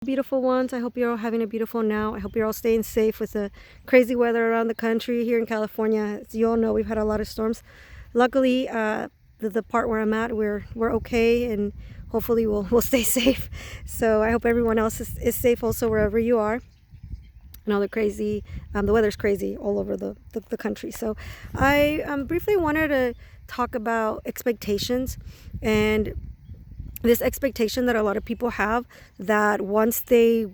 Beautiful ones. I hope you're all having a beautiful now. I hope you're all staying safe with the crazy weather around the country. Here in California, as you all know, we've had a lot of storms. Luckily, the part where I'm at, we're okay, and hopefully we'll stay safe. So I hope everyone else is safe also wherever you are. And all the crazy, the weather's crazy all over the country. So I briefly wanted to talk about expectations and this expectation that a lot of people have, that once they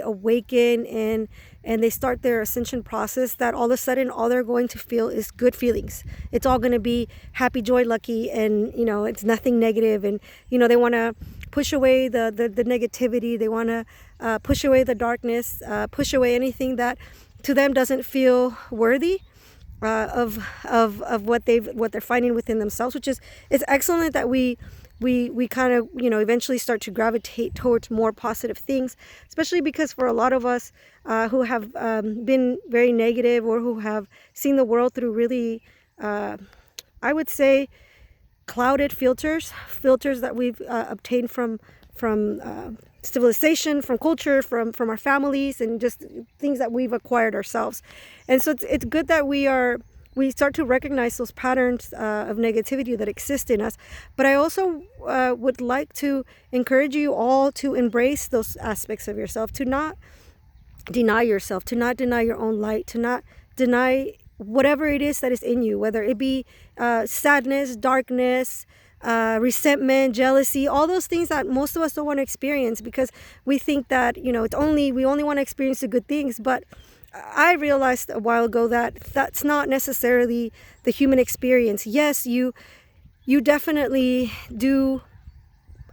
awaken and they start their ascension process, that all of a sudden all they're going to feel is good feelings. It's all going to be happy, joy, lucky, and it's nothing negative. And they want to push away the negativity. They want to push away the darkness, push away anything that to them doesn't feel worthy of what they're finding within themselves, which is, it's excellent that we kind of eventually start to gravitate towards more positive things, especially because for a lot of us who have been very negative, or who have seen the world through really I would say clouded filters that we've obtained from civilization, from culture, from our families, and just things that we've acquired ourselves. And so it's good that we start to recognize those patterns of negativity that exist in us. But I also would like to encourage you all to embrace those aspects of yourself, to not deny yourself, to not deny your own light, to not deny whatever it is that is in you, whether it be sadness, darkness, resentment, jealousy, all those things that most of us don't want to experience, because we think that we only want to experience the good things. But I realized a while ago that that's not necessarily the human experience. Yes, you definitely do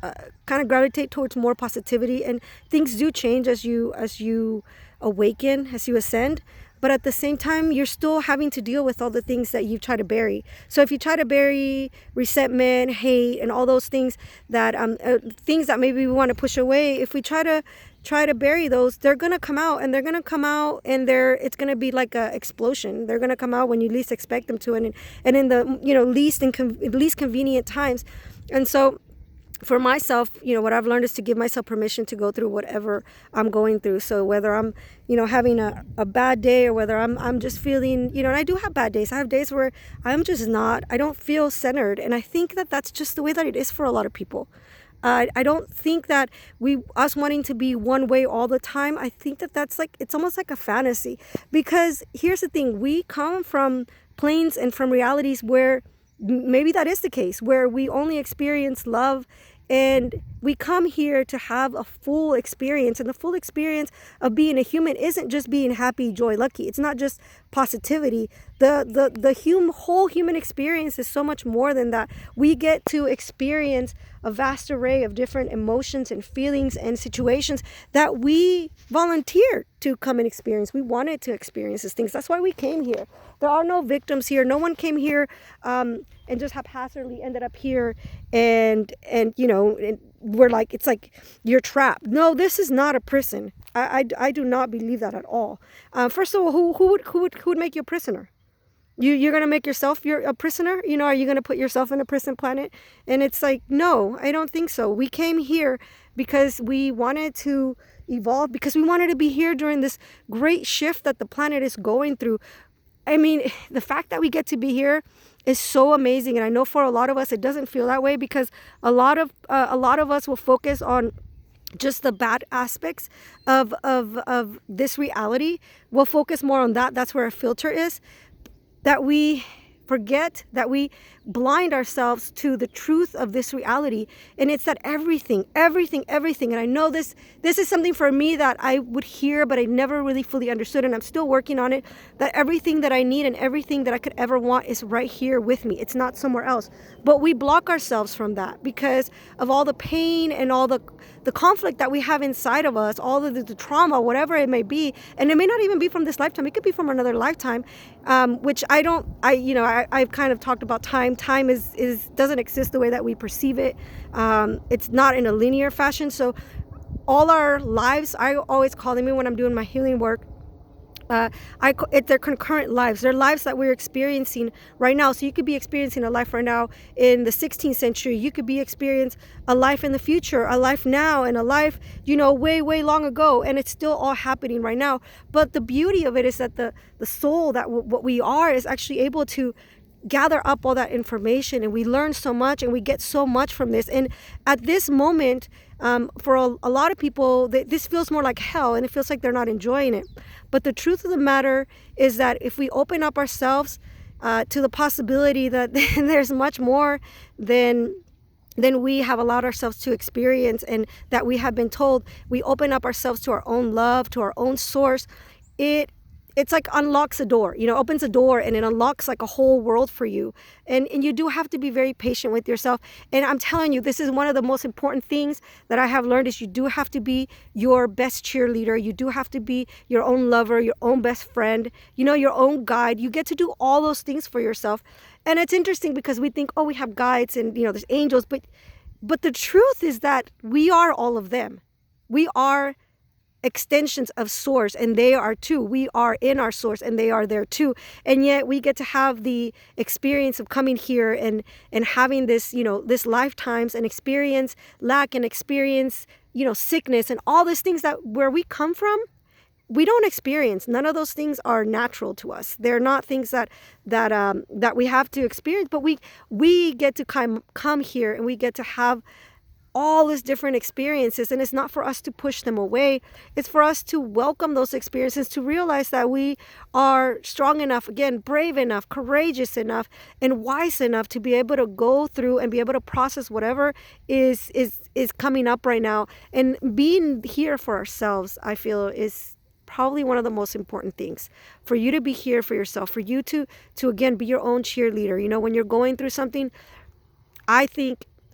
kind of gravitate towards more positivity, and things do change as you awaken, as you ascend. But at the same time, you're still having to deal with all the things that you try to bury. So if you try to bury resentment, hate, and all those things that maybe we want to push away, if we try to bury those, they're gonna come out, and it's gonna be like a explosion. They're gonna come out when you least expect them to, and in the least convenient times. And so for myself, what I've learned is to give myself permission to go through whatever I'm going through. So whether I'm, having a bad day, or whether I'm just feeling, and I do have bad days. I have days where I don't feel centered. And I think that that's just the way that it is for a lot of people. I don't think that us wanting to be one way all the time, I think that that's it's almost like a fantasy. Because here's the thing, we come from planes and from realities where maybe that is the case, where we only experience love, and we come here to have a full experience. And the full experience of being a human isn't just being happy, joy, lucky. It's not just positivity. The whole human experience is so much more than that. We get to experience a vast array of different emotions and feelings and situations that we volunteered to come and experience. We wanted to experience these things. That's why we came here. There are no victims here. No one came here and just haphazardly ended up here, and we're like, it's like you're trapped. No, this is not a prison. I do not believe that at all. First of all, who would make you a prisoner? You're gonna make yourself a prisoner? Are you gonna put yourself in a prison planet? And it's like, no, I don't think so. We came here because we wanted to evolve, because we wanted to be here during this great shift that the planet is going through. I mean, the fact that we get to be here is so amazing. And I know for a lot of us, it doesn't feel that way, because a lot of us will focus on just the bad aspects of this reality. We'll focus more on that. That's where a filter is. That we forget, that we blind ourselves to the truth of this reality. And it's that everything, and I know this is something for me that I would hear, but I never really fully understood, and I'm still working on it, that everything that I need and everything that I could ever want is right here with me. It's not somewhere else. But we block ourselves from that because of all the pain and all the conflict that we have inside of us, all the trauma, whatever it may be. And it may not even be from this lifetime. It could be from another lifetime, which I've kind of talked about time. Time doesn't exist the way that we perceive it. It's not in a linear fashion. So all our lives, I always call them, when I'm doing my healing work, They're concurrent lives. They're lives that we're experiencing right now. So you could be experiencing a life right now in the 16th century. You could be experiencing a life in the future, a life now, and a life, way, way long ago. And it's still all happening right now. But the beauty of it is that the soul, that what we are, is actually able to gather up all that information, and we learn so much, and we get so much from this. And at this moment, for a lot of people, this feels more like hell, and it feels like they're not enjoying it. But the truth of the matter is that if we open up ourselves to the possibility that there's much more than we have allowed ourselves to experience, and that we have been told, we open up ourselves to our own love, to our own source, it's like unlocks a door, opens a door, and it unlocks like a whole world for you. And you do have to be very patient with yourself. And I'm telling you, this is one of the most important things that I have learned, is you do have to be your best cheerleader. You do have to be your own lover, your own best friend, your own guide. You get to do all those things for yourself. And it's interesting because we think, we have guides and, there's angels. But the truth is that we are all of them. We are extensions of source, and they are too. We are in our source, and they are there too. And yet we get to have the experience of coming here and having this, this lifetimes, and experience lack, and experience, sickness, and all these things that where we come from, we don't experience. None of those things are natural to us. They're not things that we have to experience, but we get to come here, and we get to have all these different experiences. And it's not for us to push them away. It's for us to welcome those experiences, to realize that we are strong enough, again, brave enough, courageous enough, and wise enough to be able to go through and be able to process whatever is coming up right now. And being here for ourselves, I feel, is probably one of the most important things. For you to be here for yourself, for you to again be your own cheerleader. When you're going through something,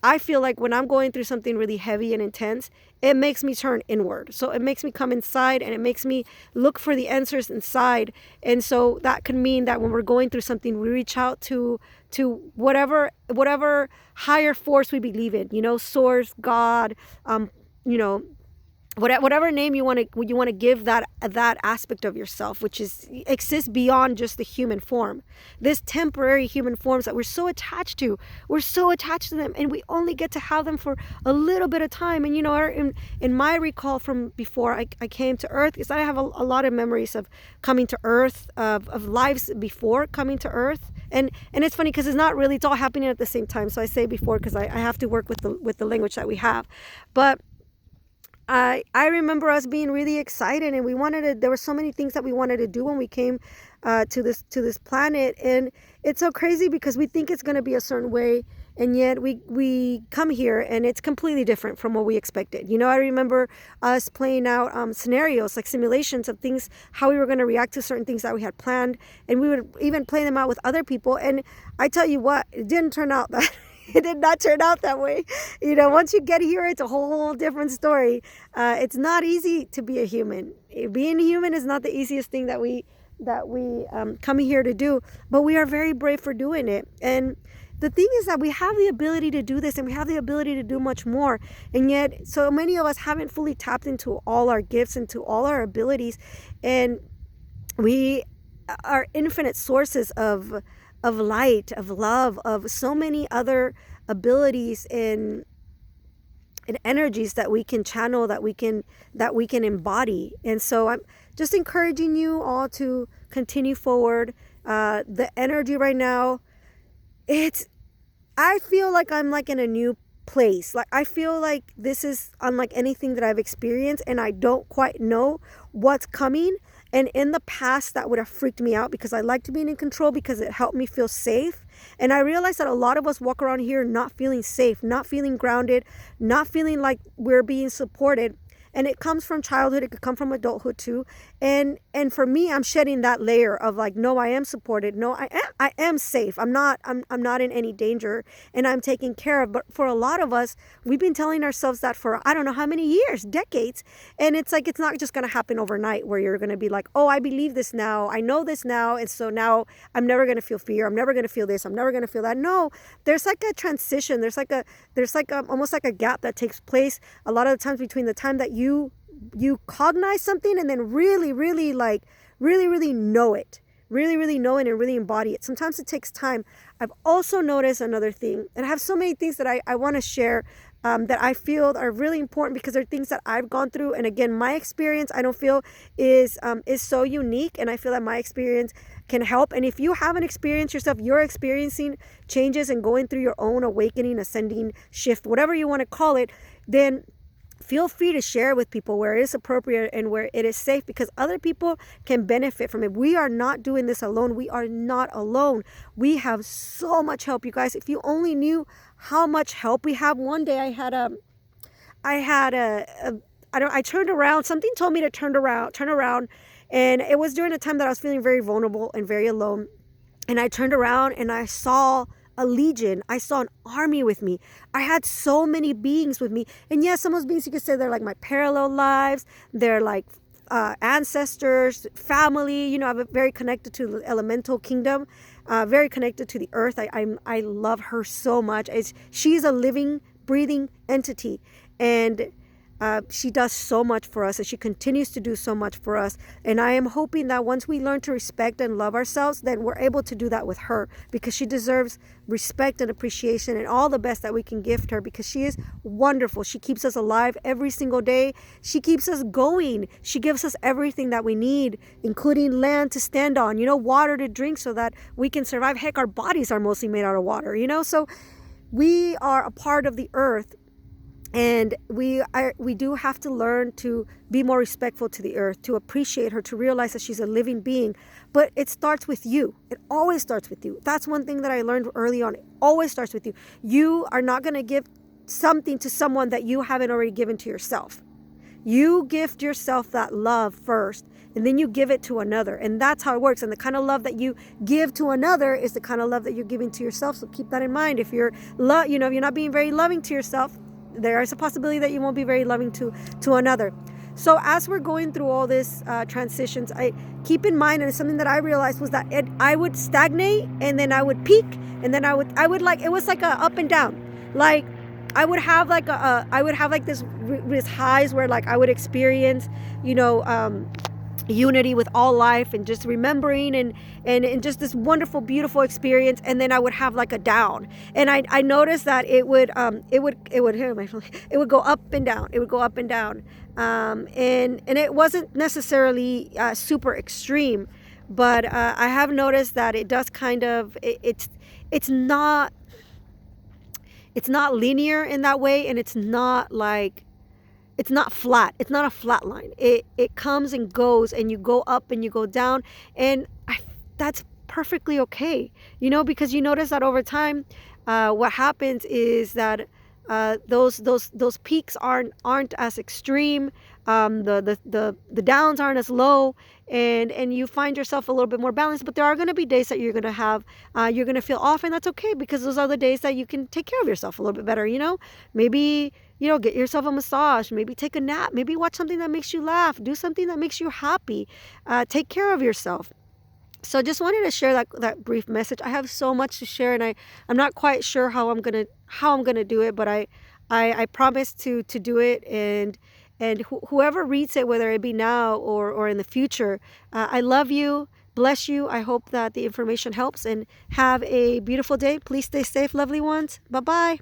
I feel like when I'm going through something really heavy and intense, it makes me turn inward. So it makes me come inside, and it makes me look for the answers inside. And so that could mean that when we're going through something, we reach out to whatever higher force we believe in, source, God, whatever name you want to give that aspect of yourself, which exists beyond just the human form. This temporary human forms that we're so attached to them, and we only get to have them for a little bit of time. And in my recall from before I came to Earth, is I have a lot of memories of coming to Earth, of lives before coming to Earth. And it's funny because it's all happening at the same time. So I say before because I have to work with the language that we have. But I remember us being really excited, and there were so many things that we wanted to do when we came to this planet. And it's so crazy because we think it's going to be a certain way, and yet we come here and it's completely different from what we expected. I remember us playing out scenarios, like simulations of things, how we were going to react to certain things that we had planned, and we would even play them out with other people. And I tell you what, it didn't turn out that it did not turn out that way. Once you get here, it's a whole different story. It's not easy to be a human. Being a human is not the easiest thing that we come here to do, but we are very brave for doing it. And the thing is that we have the ability to do this, and we have the ability to do much more. And yet, so many of us haven't fully tapped into all our gifts, into all our abilities. And we are infinite sources of light, of love, of so many other abilities and energies that we can channel, that we can embody. And so I'm just encouraging you all to continue forward. The energy right now, I feel like I'm like in a new place. Like I feel like this is unlike anything that I've experienced, and I don't quite know what's coming. And in the past, that would have freaked me out because I like to be in control, because it helped me feel safe. And I realized that a lot of us walk around here not feeling safe, not feeling grounded, not feeling like we're being supported. And it comes from childhood. It could come from adulthood too. And for me, I'm shedding that layer of like, no, I am supported. No, I am safe. I'm not in any danger, and I'm taken care of. But for a lot of us, we've been telling ourselves that for I don't know how many years, decades. And it's like, it's not just going to happen overnight where you're going to be like, oh, I believe this now. I know this now. And so now I'm never going to feel fear. I'm never going to feel this. I'm never going to feel that. No, there's like a transition. There's like almost like a gap that takes place a lot of the times between the time that you cognize something and then really, really like really, really know it. Really, really know it and really embody it. Sometimes it takes time. I've also noticed another thing, and I have so many things that I want to share that I feel are really important because they're things that I've gone through. And again, my experience I don't feel is so unique, and I feel that my experience can help. And if you haven't experienced yourself, you're experiencing changes and going through your own awakening, ascending, shift, whatever you want to call it, then feel free to share with people where it is appropriate and where it is safe, because other people can benefit from it. We are not doing this alone. We are not alone. We have so much help, you guys. If you only knew how much help we have. One day I turned around. Something told me to turn around. And it was during a time that I was feeling very vulnerable and very alone. And I turned around and I saw a legion. I saw an army with me. I had so many beings with me. And yes, some of those beings, you could say they're like my parallel lives. They're like ancestors, family. You know, I'm very connected to the elemental kingdom, very connected to the earth. I love her so much. She's a living, breathing entity. And she does so much for us, and she continues to do so much for us. And I am hoping that once we learn to respect and love ourselves, then we're able to do that with her, because she deserves respect and appreciation and all the best that we can gift her, because she is wonderful. She keeps us alive every single day. She keeps us going. She gives us everything that we need, including land to stand on, you know, water to drink so that we can survive. Heck, our bodies are mostly made out of water, you know, so we are a part of the earth. And we do have to learn to be more respectful to the earth, to appreciate her, to realize that she's a living being. But it starts with you. It always starts with you. That's one thing that I learned early on. It always starts with you. You are not going to give something to someone that you haven't already given to yourself. You gift yourself that love first, and then you give it to another. And that's how it works. And the kind of love that you give to another is the kind of love that you're giving to yourself. So keep that in mind. If you're if you're not being very loving to yourself, there is a possibility that you won't be very loving to another. So as we're going through all this transitions, I keep in mind, and it's something that I realized, was that I would stagnate, and then I would peak, and then I would like, it was like a up and down. Like I would have like this highs where like I would experience, unity with all life and just remembering and just this wonderful, beautiful experience. And then I would have like a down, and I noticed that it would go up and down. It would go up and down, and it wasn't necessarily super extreme, but I have noticed that it does kind of it's not linear in that way, and it's not flat. It's not a flat line. It comes and goes, and you go up and you go down, and that's perfectly okay. Because you notice that over time, what happens is that those peaks aren't as extreme. The downs aren't as low, and you find yourself a little bit more balanced. But there are going to be days that you're going to have, you're going to feel off, and that's okay, because those are the days that you can take care of yourself a little bit better. Maybe get yourself a massage, maybe take a nap, maybe watch something that makes you laugh, do something that makes you happy, take care of yourself. So just wanted to share that brief message. I have so much to share, and I'm not quite sure how I'm gonna do it, but I promise to do it, and whoever reads it, whether it be now or in the future, I love you, bless you. I hope that the information helps, and have a beautiful day. Please stay safe, lovely ones. Bye bye.